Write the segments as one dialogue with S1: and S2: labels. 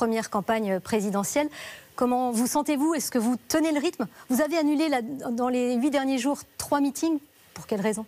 S1: première campagne présidentielle. Comment vous sentez-vous? Est-ce que vous tenez le rythme? Vous avez annulé dans les 8 derniers jours 3 meetings. Pour quelles raisons?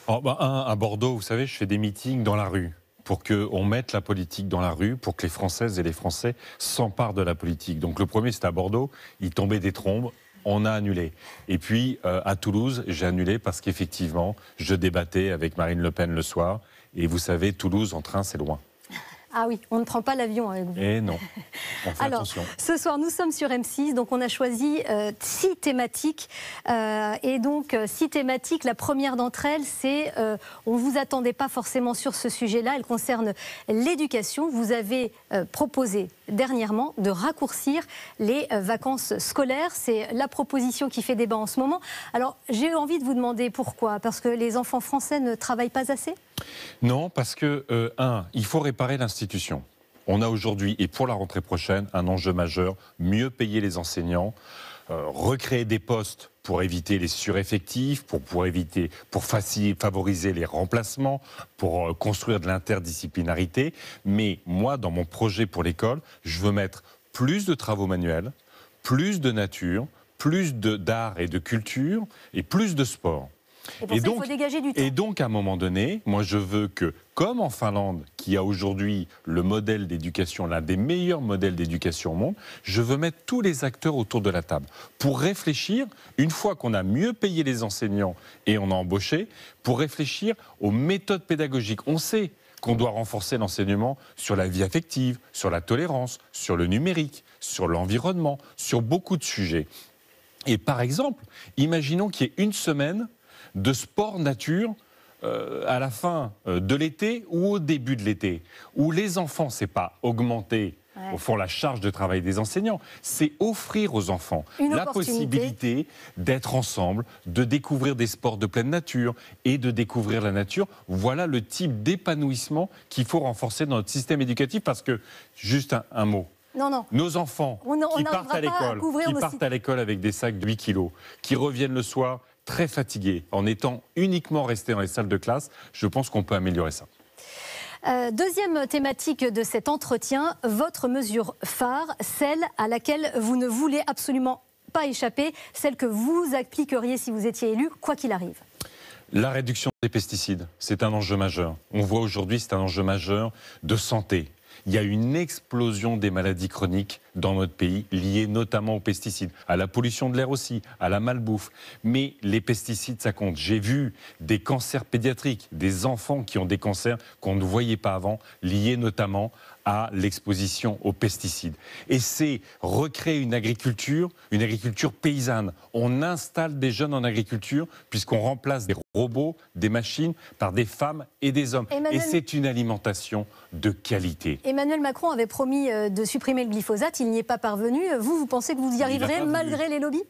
S2: À Bordeaux, vous savez, je fais des meetings dans la rue pour qu'on mette la politique dans la rue, pour que les Françaises et les Français s'emparent de la politique. Donc le premier, c'était à Bordeaux, il tombait des trombes. On a annulé. Et puis, à Toulouse, j'ai annulé parce qu'effectivement, je débattais avec Marine Le Pen le soir. Et vous savez, Toulouse, en train, c'est loin.
S1: Ah oui, on ne prend pas l'avion avec vous.
S2: Eh non, on fait
S1: Alors,
S2: attention.
S1: Ce soir, nous sommes sur M6, donc on a choisi 6 thématiques. Et donc, 6 thématiques, la première d'entre elles, c'est, on ne vous attendait pas forcément sur ce sujet-là, elle concerne l'éducation. Vous avez proposé dernièrement de raccourcir les vacances scolaires. C'est la proposition qui fait débat en ce moment. Alors, j'ai envie de vous demander pourquoi? Parce que les enfants français ne travaillent pas assez?
S2: Non, parce que, il faut réparer l'institution. On a aujourd'hui, et pour la rentrée prochaine, un enjeu majeur, mieux payer les enseignants, recréer des postes pour éviter les sureffectifs, pour favoriser les remplacements, pour construire de l'interdisciplinarité. Mais moi, dans mon projet pour l'école, je veux mettre plus de travaux manuels, plus de nature, plus d'art et de culture, et plus de sport.
S1: Et pour ça, il faut dégager du temps.
S2: Et donc, à un moment donné, moi, je veux que, comme en Finlande, qui a aujourd'hui le modèle d'éducation, l'un des meilleurs modèles d'éducation au monde, je veux mettre tous les acteurs autour de la table pour réfléchir, une fois qu'on a mieux payé les enseignants et on a embauché, pour réfléchir aux méthodes pédagogiques. On sait qu'on doit renforcer l'enseignement sur la vie affective, sur la tolérance, sur le numérique, sur l'environnement, sur beaucoup de sujets. Et par exemple, imaginons qu'il y ait une semaine de sport nature à la fin de l'été ou au début de l'été, où les enfants, c'est pas augmenter au fond la charge de travail des enseignants, c'est offrir aux enfants la possibilité d'être ensemble, de découvrir des sports de pleine nature et de découvrir la nature. Voilà le type d'épanouissement qu'il faut renforcer dans notre système éducatif, parce que, juste un mot,
S1: non.
S2: Nos enfants qui partent à l'école avec des sacs de 8 kilos, qui reviennent le soir très fatigués, en étant uniquement restés dans les salles de classe, je pense qu'on peut améliorer ça.
S1: Deuxième thématique de cet entretien, votre mesure phare, celle à laquelle vous ne voulez absolument pas échapper, celle que vous appliqueriez si vous étiez élu, quoi qu'il arrive.
S2: La réduction des pesticides, c'est un enjeu majeur. On voit aujourd'hui, c'est un enjeu majeur de santé. Il y a une explosion des maladies chroniques dans notre pays, liées notamment aux pesticides, à la pollution de l'air aussi, à la malbouffe. Mais les pesticides, ça compte. J'ai vu des cancers pédiatriques, des enfants qui ont des cancers qu'on ne voyait pas avant, liés notamment à l'exposition aux pesticides. Et c'est recréer une agriculture paysanne. On installe des jeunes en agriculture puisqu'on remplace des robots, des machines par des femmes et des hommes. Et c'est une alimentation de qualité.
S1: Emmanuel Macron avait promis de supprimer le glyphosate, il n'y est pas parvenu. Vous pensez que vous y arriverez malgré les lobbies?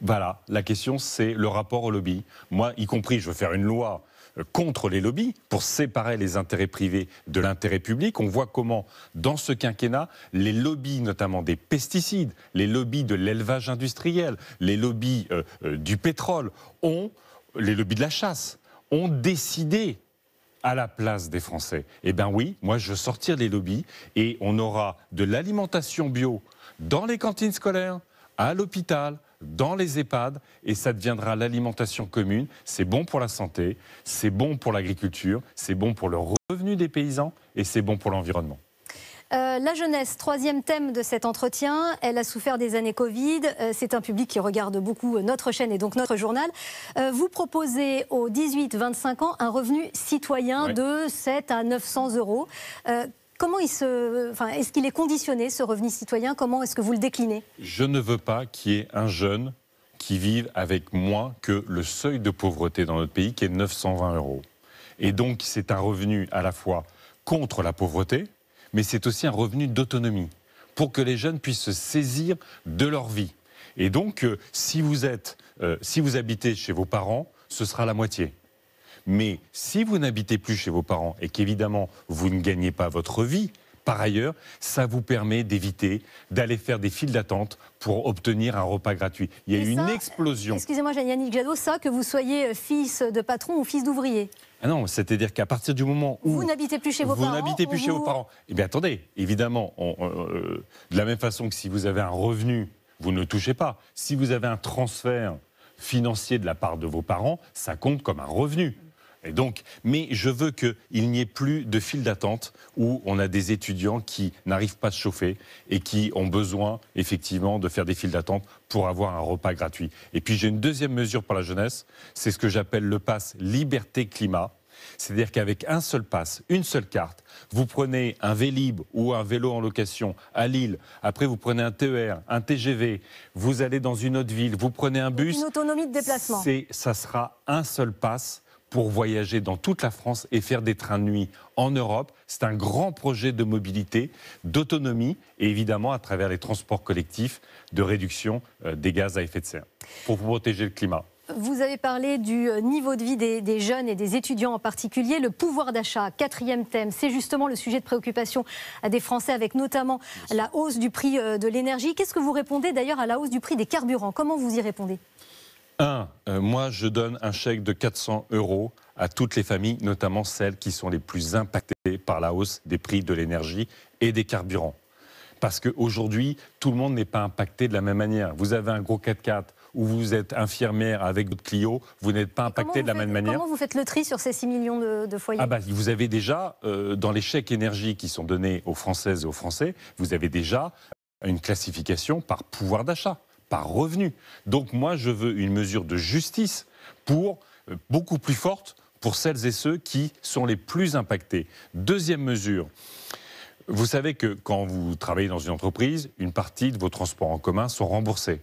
S2: Voilà, la question c'est le rapport aux lobbies. Moi, y compris, je veux faire une loi contre les lobbies, pour séparer les intérêts privés de l'intérêt public. On voit comment, dans ce quinquennat, les lobbies, notamment des pesticides, les lobbies de l'élevage industriel, les lobbies du pétrole, les lobbies de la chasse, ont décidé à la place des Français. Eh bien oui, moi je veux sortir les lobbies et on aura de l'alimentation bio dans les cantines scolaires, à l'hôpital, dans les EHPAD, et ça deviendra l'alimentation commune. C'est bon pour la santé, c'est bon pour l'agriculture, c'est bon pour le revenu des paysans et c'est bon pour l'environnement.
S1: La jeunesse, troisième thème de cet entretien, elle a souffert des années Covid, c'est un public qui regarde beaucoup notre chaîne et donc notre journal. Vous proposez aux 18-25 ans un revenu citoyen de 7 à 900 euros. Comment est-ce qu'il est conditionné, ce revenu citoyen? Comment est-ce que vous le déclinez?
S2: Je ne veux pas qu'il y ait un jeune qui vive avec moins que le seuil de pauvreté dans notre pays, qui est 920 euros. Et donc, c'est un revenu à la fois contre la pauvreté, mais c'est aussi un revenu d'autonomie, pour que les jeunes puissent se saisir de leur vie. Et donc, si vous habitez chez vos parents, ce sera la moitié. Mais si vous n'habitez plus chez vos parents et qu'évidemment, vous ne gagnez pas votre vie, Par ailleurs, ça vous permet d'éviter d'aller faire des files d'attente pour obtenir un repas gratuit. Il y a eu une explosion.
S1: Excusez-moi, Yannick Jadot, ça, que vous soyez fils de patron ou fils d'ouvrier?
S2: Ah non, c'est-à-dire qu'à partir du moment où...
S1: Vous n'habitez plus chez vos parents.
S2: Vous n'habitez plus chez vos parents. Eh bien attendez, évidemment, de la même façon que si vous avez un revenu, vous ne touchez pas. Si vous avez un transfert financier de la part de vos parents, ça compte comme un revenu. Et donc, mais je veux qu'il n'y ait plus de file d'attente où on a des étudiants qui n'arrivent pas à se chauffer et qui ont besoin effectivement de faire des files d'attente pour avoir un repas gratuit. Et puis j'ai une deuxième mesure pour la jeunesse, c'est ce que j'appelle le pass Liberté Climat. C'est-à-dire qu'avec un seul pass, une seule carte, vous prenez un Vélib ou un vélo en location à Lille, après vous prenez un TER, un TGV, vous allez dans une autre ville, vous prenez un bus.
S1: Une autonomie de déplacement.
S2: Ça sera un seul pass pour voyager dans toute la France et faire des trains de nuit en Europe. C'est un grand projet de mobilité, d'autonomie et évidemment à travers les transports collectifs de réduction des gaz à effet de serre pour protéger le climat.
S1: Vous avez parlé du niveau de vie des jeunes et des étudiants en particulier, le pouvoir d'achat, quatrième thème, c'est justement le sujet de préoccupation des Français avec notamment la hausse du prix de l'énergie. Qu'est-ce que vous répondez d'ailleurs à la hausse du prix des carburants? Comment vous y répondez?
S2: Moi je donne un chèque de 400 € à toutes les familles, notamment celles qui sont les plus impactées par la hausse des prix de l'énergie et des carburants. Parce qu'aujourd'hui, tout le monde n'est pas impacté de la même manière. Vous avez un gros 4x4 ou vous êtes infirmière avec votre Clio, vous n'êtes pas impacté de la même manière.
S1: Comment vous faites le tri sur ces 6 millions de foyers?
S2: Vous avez déjà, dans les chèques énergie qui sont donnés aux Françaises et aux Français, vous avez déjà une classification par pouvoir d'achat, par revenu. Donc moi, je veux une mesure de justice beaucoup plus forte pour celles et ceux qui sont les plus impactés. Deuxième mesure. Vous savez que quand vous travaillez dans une entreprise, une partie de vos transports en commun sont remboursés.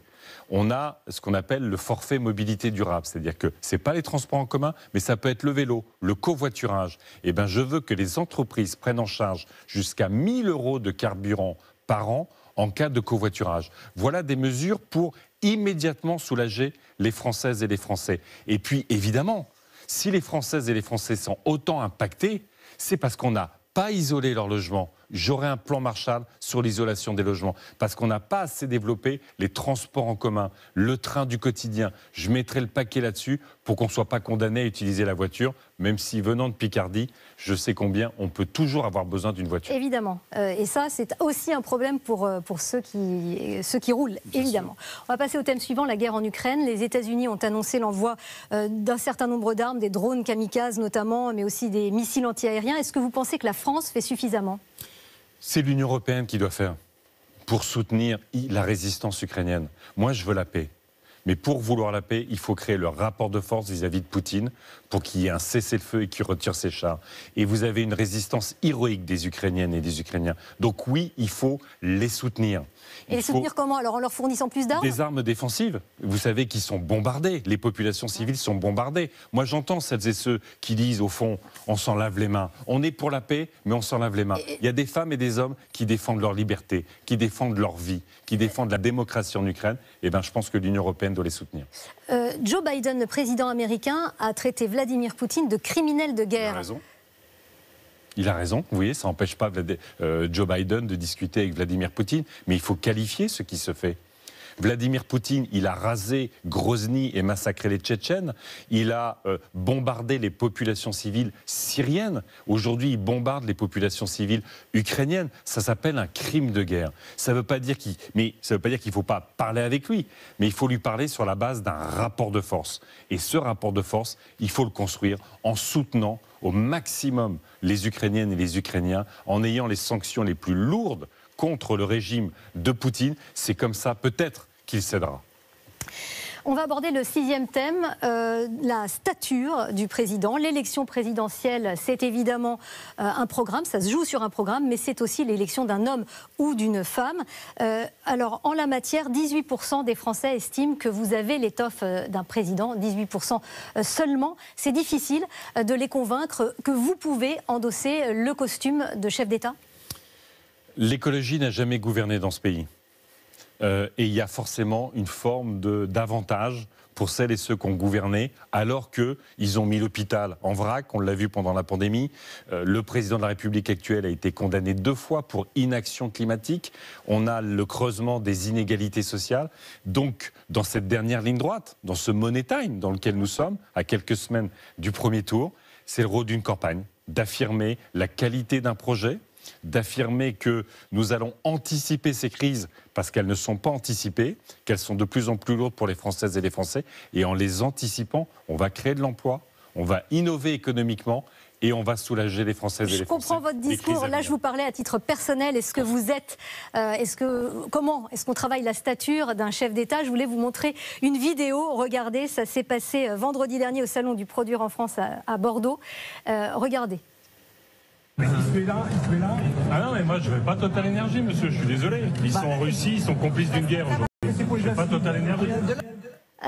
S2: On a ce qu'on appelle le forfait mobilité durable, c'est-à-dire que ce n'est pas les transports en commun, mais ça peut être le vélo, le covoiturage. Eh bien, je veux que les entreprises prennent en charge jusqu'à 1 000 € de carburant par an en cas de covoiturage. Voilà des mesures pour immédiatement soulager les Françaises et les Français. Et puis, évidemment, si les Françaises et les Français sont autant impactés, c'est parce qu'on n'a pas isolé leur logement. J'aurai un plan Marshall sur l'isolation des logements parce qu'on n'a pas assez développé les transports en commun, le train du quotidien. Je mettrai le paquet là-dessus pour qu'on ne soit pas condamné à utiliser la voiture, même si venant de Picardie, je sais combien on peut toujours avoir besoin d'une voiture.
S1: Évidemment. Et ça, c'est aussi un problème pour ceux qui roulent, évidemment. On va passer au thème suivant, la guerre en Ukraine. Les États-Unis ont annoncé l'envoi d'un certain nombre d'armes, des drones kamikazes notamment, mais aussi des missiles antiaériens. Est-ce que vous pensez que la France fait suffisamment ?
S2: C'est l'Union européenne qui doit faire pour soutenir la résistance ukrainienne. Moi, je veux la paix. Mais pour vouloir la paix, il faut créer le rapport de force vis-à-vis de Poutine pour qu'il y ait un cessez-le-feu et qu'il retire ses chars. Et vous avez une résistance héroïque des Ukrainiennes et des Ukrainiens. Donc oui, il faut les soutenir.
S1: Et les soutenir comment? Alors en leur fournissant plus d'armes?
S2: Des armes défensives. Vous savez qu'ils sont bombardés. Les populations civiles sont bombardées. Moi, j'entends celles et ceux qui disent, au fond, on s'en lave les mains. On est pour la paix, mais on s'en lave les mains. Il y a des femmes et des hommes qui défendent leur liberté, qui défendent leur vie, qui défendent la démocratie en Ukraine. Eh bien, je pense que l'Union européenne doit les soutenir.
S1: Joe Biden, le président américain, a traité Vladimir Poutine de criminel de guerre.
S2: Il a raison. Il a raison, vous voyez, ça n'empêche pas Joe Biden de discuter avec Vladimir Poutine, mais il faut qualifier ce qui se fait. Vladimir Poutine, il a rasé Grozny et massacré les Tchétchènes. Il a bombardé les populations civiles syriennes. Aujourd'hui, il bombarde les populations civiles ukrainiennes. Ça s'appelle un crime de guerre. Ça ne veut pas dire qu'il ne faut pas parler avec lui, mais il faut lui parler sur la base d'un rapport de force. Et ce rapport de force, il faut le construire en soutenant au maximum les Ukrainiennes et les Ukrainiens, en ayant les sanctions les plus lourdes contre le régime de Poutine. C'est comme ça, peut-être, qu'il cédera.
S1: On va aborder le 6e thème, la stature du président. L'élection présidentielle, c'est évidemment un programme, ça se joue sur un programme, mais c'est aussi l'élection d'un homme ou d'une femme. Alors, en la matière, 18% des Français estiment que vous avez l'étoffe d'un président, 18% seulement. C'est difficile de les convaincre que vous pouvez endosser le costume de chef d'État ?
S2: L'écologie n'a jamais gouverné dans ce pays. et il y a forcément une forme d'avantage pour celles et ceux qui ont gouverné, alors qu'ils ont mis l'hôpital en vrac, on l'a vu pendant la pandémie. Le président de la République actuel a été condamné 2 fois pour inaction climatique. On a le creusement des inégalités sociales. Donc, dans cette dernière ligne droite, dans ce money time dans lequel nous sommes, à quelques semaines du premier tour, c'est le rôle d'une campagne, d'affirmer la qualité d'un projet, d'affirmer que nous allons anticiper ces crises parce qu'elles ne sont pas anticipées, qu'elles sont de plus en plus lourdes pour les Françaises et les Français. Et en les anticipant, on va créer de l'emploi, on va innover économiquement et on va soulager les Françaises et les Français.
S1: Je comprends votre discours. Là, je vous parlais à titre personnel. Est-ce que vous êtes... comment est-ce qu'on travaille la stature d'un chef d'État? Je voulais vous montrer une vidéo. Regardez, ça s'est passé vendredi dernier au Salon du Produire en France à Bordeaux. Regardez.
S3: Il se fait là. Ah non, mais moi je ne vais pas Total Énergie, monsieur, je suis désolé. Ils sont en Russie, ils sont complices d'une guerre aujourd'hui. Je ne vais pas Total Énergie.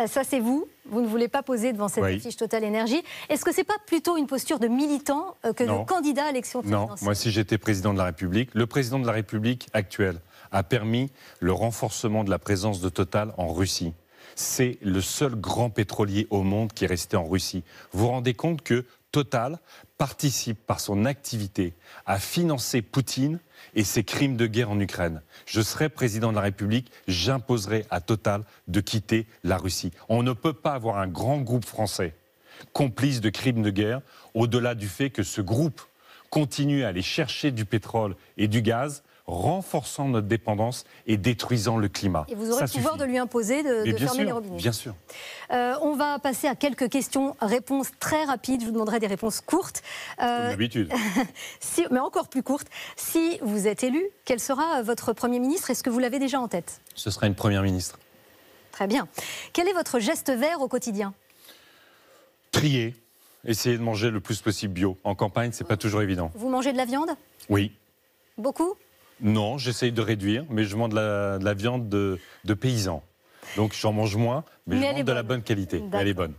S1: Ça, c'est vous. Vous ne voulez pas poser devant cette affiche Total Énergie. Est-ce que ce n'est pas plutôt une posture de militant que de candidat à l'élection présidentielle?
S2: Non, moi si j'étais président de la République, le président de la République actuel a permis le renforcement de la présence de Total en Russie. C'est le seul grand pétrolier au monde qui est resté en Russie. Vous vous rendez compte que Total participe par son activité à financer Poutine et ses crimes de guerre en Ukraine. Je serai président de la République, j'imposerai à Total de quitter la Russie. On ne peut pas avoir un grand groupe français complice de crimes de guerre, au-delà du fait que ce groupe continue à aller chercher du pétrole et du gaz, renforçant notre dépendance et détruisant le climat.
S1: Et vous aurez le pouvoir de lui imposer de fermer les robinets.
S2: Bien sûr.
S1: On va passer à quelques questions-réponses très rapides. Je vous demanderai des réponses courtes.
S2: Comme d'habitude.
S1: Mais encore plus courtes. Si vous êtes élu, quel sera votre Premier ministre? Est-ce que vous l'avez déjà en tête?
S2: Ce sera une Première ministre.
S1: Très bien. Quel est votre geste vert au quotidien?
S2: Trier. Essayer de manger le plus possible bio. En campagne, c'est pas toujours évident.
S1: Vous mangez de la viande?
S2: Oui.
S1: Beaucoup?
S2: Non, j'essaye de réduire, mais je mange de la viande de paysans. Donc j'en mange moins, mais je mange de la bonne qualité. Elle est bonne.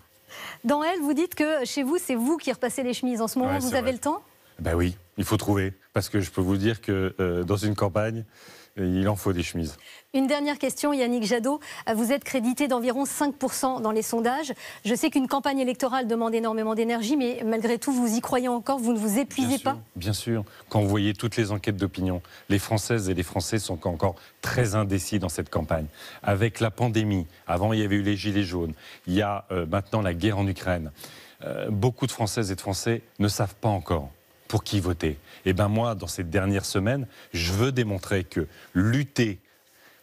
S1: Dans Elle, vous dites que chez vous, c'est vous qui repassez les chemises. En ce moment, vous avez le temps?
S2: Ben oui, il faut trouver. Parce que je peux vous dire que dans une campagne, il en faut des chemises.
S1: Une dernière question, Yannick Jadot. Vous êtes crédité d'environ 5% dans les sondages. Je sais qu'une campagne électorale demande énormément d'énergie, mais malgré tout, vous y croyez encore? Vous ne vous épuisez pas?
S2: Bien sûr. Quand vous voyez toutes les enquêtes d'opinion, les Françaises et les Français sont encore très indécis dans cette campagne. Avec la pandémie, avant il y avait eu les gilets jaunes, il y a maintenant la guerre en Ukraine. Beaucoup de Françaises et de Français ne savent pas encore pour qui voter. Et bien moi, dans ces dernières semaines, je veux démontrer que lutter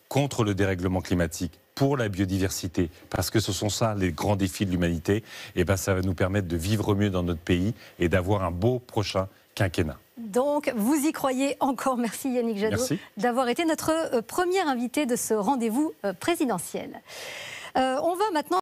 S2: contre le dérèglement climatique, pour la biodiversité, parce que ce sont ça les grands défis de l'humanité, et ben ça va nous permettre de vivre mieux dans notre pays et d'avoir un beau prochain quinquennat.
S1: Donc, vous y croyez encore. Merci Yannick Jadot d'avoir été notre premier invité de ce rendez-vous présidentiel. On va maintenant